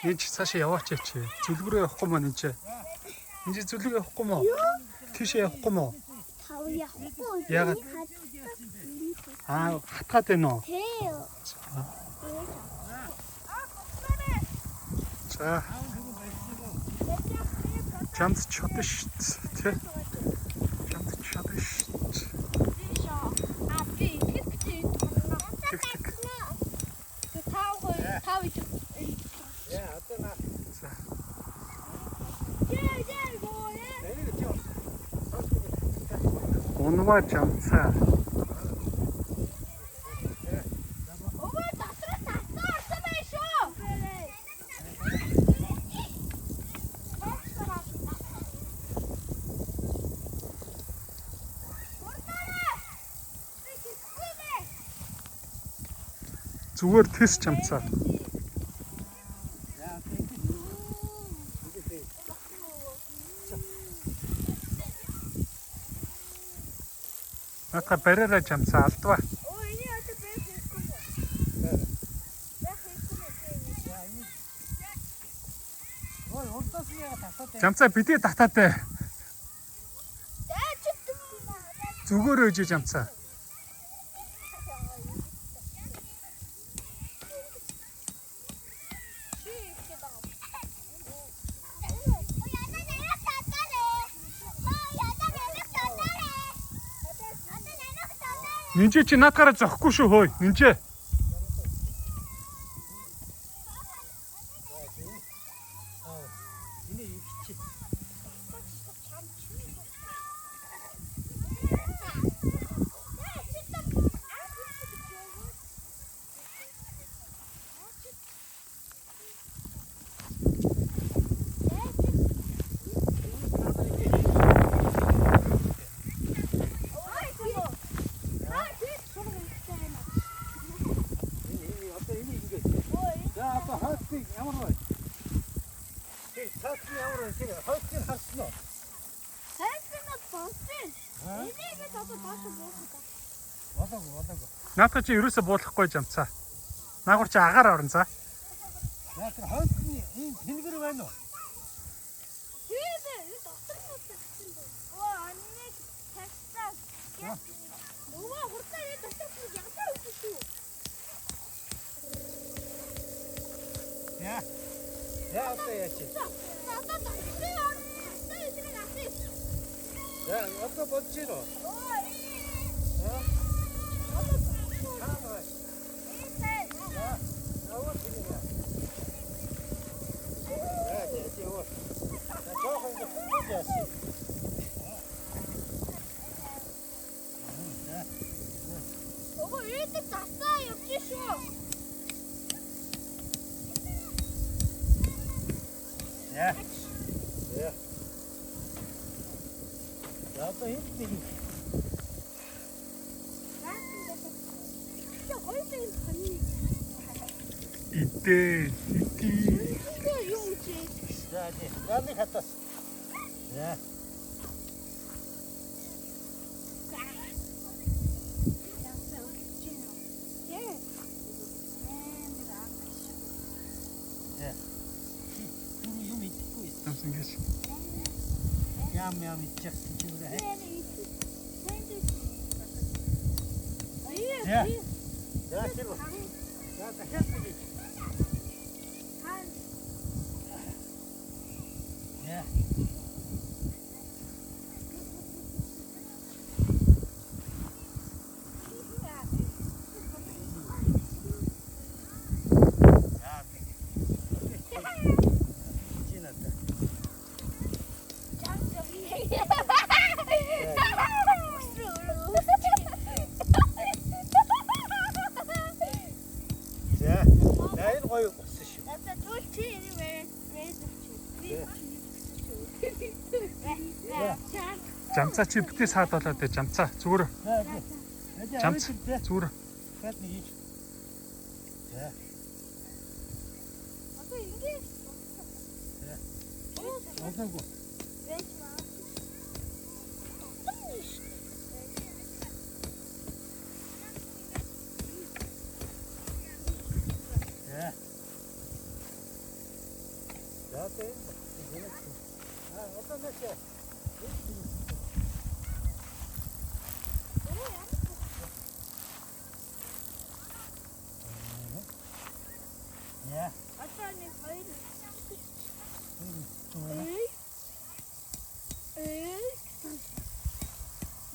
Энд цаашаа яваач чи. Зүлгөрөө явахгүй маа энэ. Энд зүлгөрөө явахгүй маа. Тийшээ явахгүй маа. Тав явахгүй. Яагаад? Хатгаад байна уу? Тий. За. Чамд чадна шүү дээ. Чамд чадна шүү дээ. Унваа чамцаа. Зүгээр тэс чамцаа. Натга бариараа чамцаа алдваа. Чамцаа бидээ татаатай. Зүгээр өөж чамцаа. Нинчээ чи наадгаараа зохгүй шүү хөөе. Нинчээ. Наадга чи ерөөсө буулахгүй жамцаа. Наагур чи агаар орно за. Яа тэр хойсны ийм тэнгэр байна уу? Тэгээд дотор нь тавьсан дээ. Оо анныг тавьсан. Нөгөө хурдаа дотор нь ягтаа өгсөн. Яа. Яа одоо яач. Одоо дотор эдрийг асыг. Яа одоо болчихно. Аа. Ого, 이렇게 땄어요, 피쇼. 야, 야, 나도 힘들이. 진짜 어릴 때 봤니? 이때. 이거 뭐지? 자, 이제 나도 갔다. 야. Tamsın geç. Yam içeceksin şimdi. Ya. Ya şimdi. Ya kaçak mı geç? Ya. Жамцаа чи битээ саад болоод дээ жамцаа зүгээр. Жамц зүгээр. Одоо ингэ. Одоогүй. 돼. 아, 어떤 날씨야? 야, 아빠는 저희는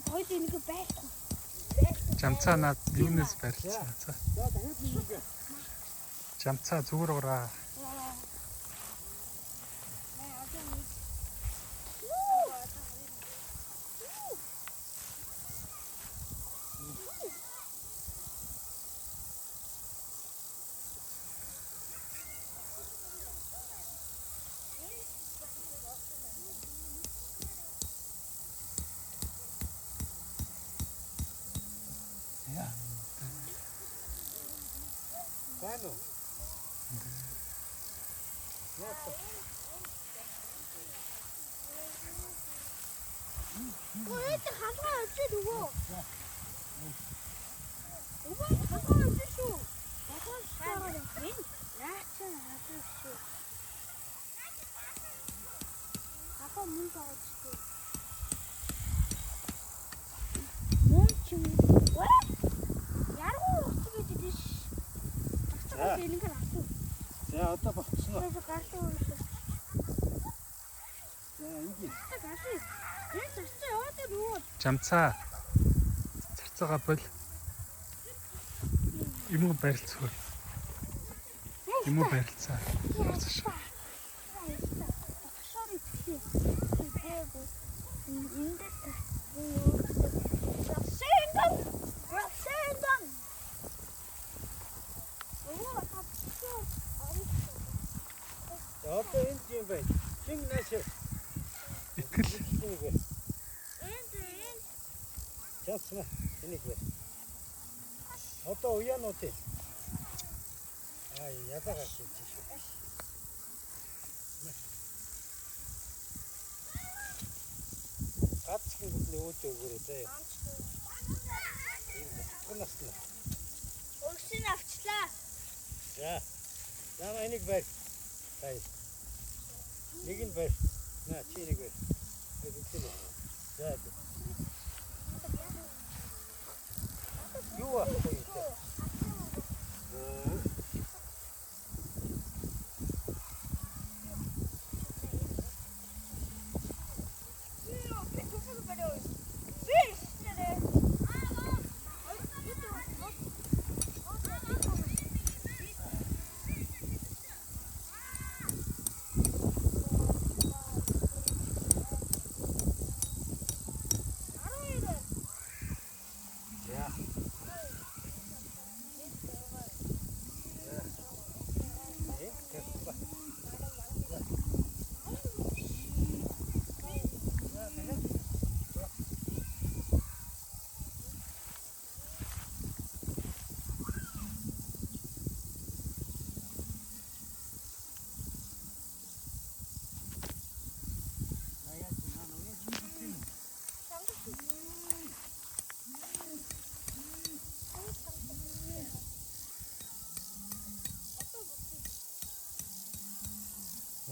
저희도 이거 뺐어. Жамцаа над юунаас барилцсан. 야, 나 해주는 게. Жамцаа зүгээр ураа. 야. 가노. 야, 일단 가져와야지 누구? 누구 가져와야지 쇼. 가져와야지. 야채 가져와야지. 아빠 문 닫아줄게. 멈춤. 왜? 야로 어떻게 되지? 야. 되는 건 아니고. 야, 어디다 봐. 승아. 그래서 가져오셨어. 야, 이게. 가시. 얘 진짜 어디 누워? Жамцаа. Царцаага бол юм уу барилцгүй. Юм уу барилцаа. Цааш. 소리 피. 그리고 인데타. 생강. 뭐가 다 필요 없어. 야, 어떤 인지 봐. 싱 나셔. Итгэл. 이거. 엔진. 자, 승아. 이거. 어떤 우연 어때? 아, 야다가 있지. 같이 근데 어쩌고 그랬어요. 끝났어. 옥신 авчлаа. 자, 나만 энийг барь. Бай. Нэг нь барь. На, чи нэг барь. За. Юу аа?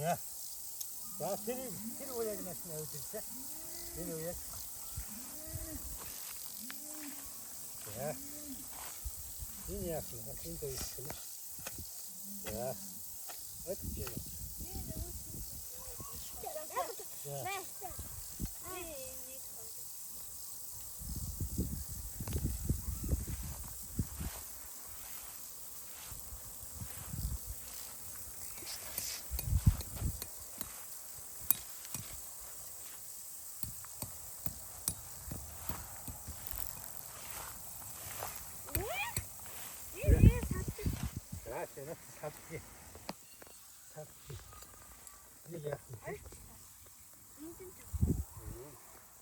야, 야, тэр уяг насны өвдөлтэй. Энэ уяг. 야, энэ яасан бэ? Энэ дөө ирсэн. 야, 어떻게? 쟤는 잡기. 이게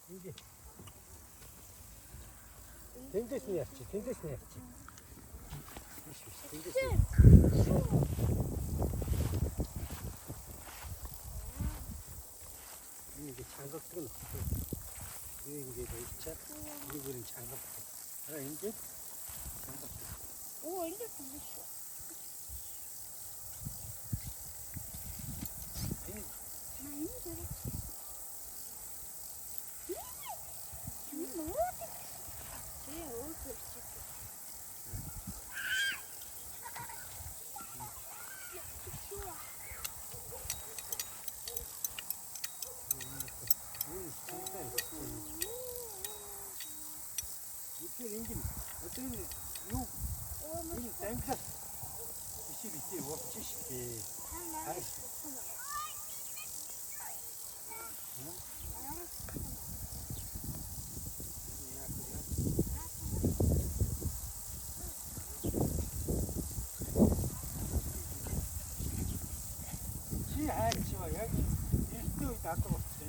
이게 댕대스니야지. 이게 장갑들은 없어. 이게 있자. 이거는 장갑. 하나 이제 장갑. 오, 이제 됐어. 땡겨. 이씨 멋지시게. 여기 일도 있다고 없지.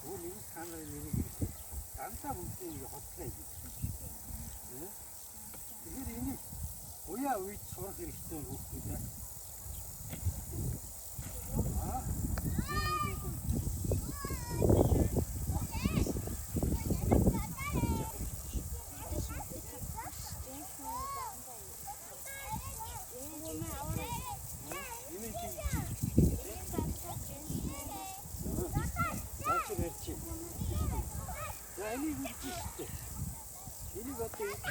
우리 사람들이 장사 문제가 어떻게 해? 이게 이미 뭐야 왜 저렇게 시도를 못해? 그렇지. 야, 이리 있지. 이리 갔다 있지.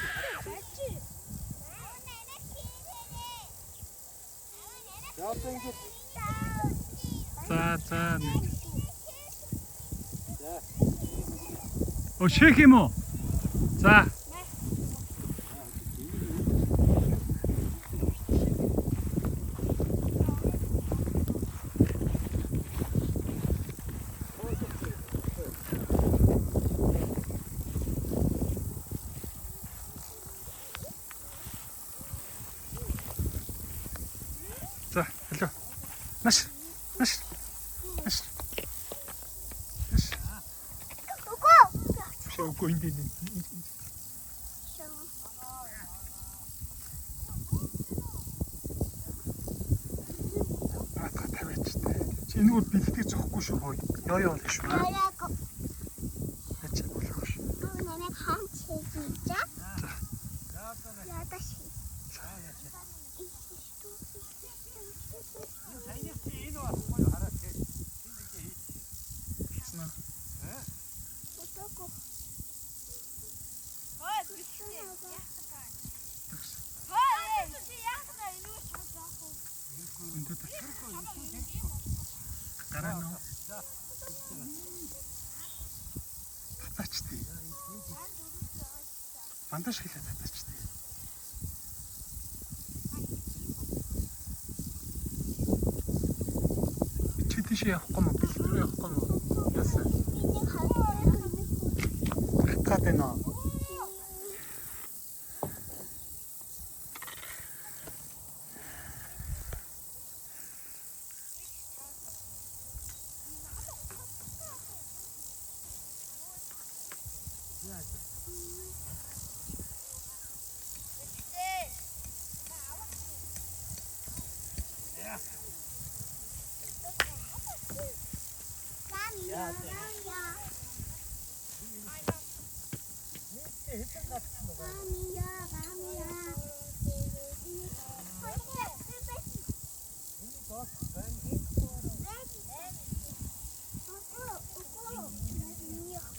야, 또 이제. 자, 자. 자. 쉐키 뭐. 자. 자, 일로. 마시. 마시. 마시. 마시. 웃고 있는데. 아, 다 тавьчихтай. Чи энэ үл бэлтгэж зөхгүй шүү боо. Ёо ёо л шүү. Ачаа болох шүү. Нэмээ хамт хийж. Ядаш. Гараа татачтай. Бандаж хийлээ татачтай. Чи тийш явахгүй мó бэлтгэр явахгүй мó яасан. Хатаа нөө.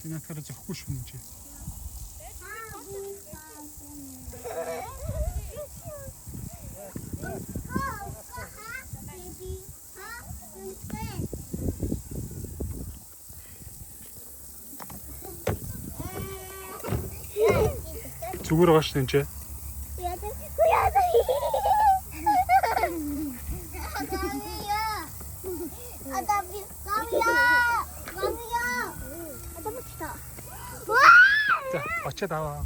그냥 그러지 하고 싶은 지. 죽으러 가시는 지. 자, 어째 나와.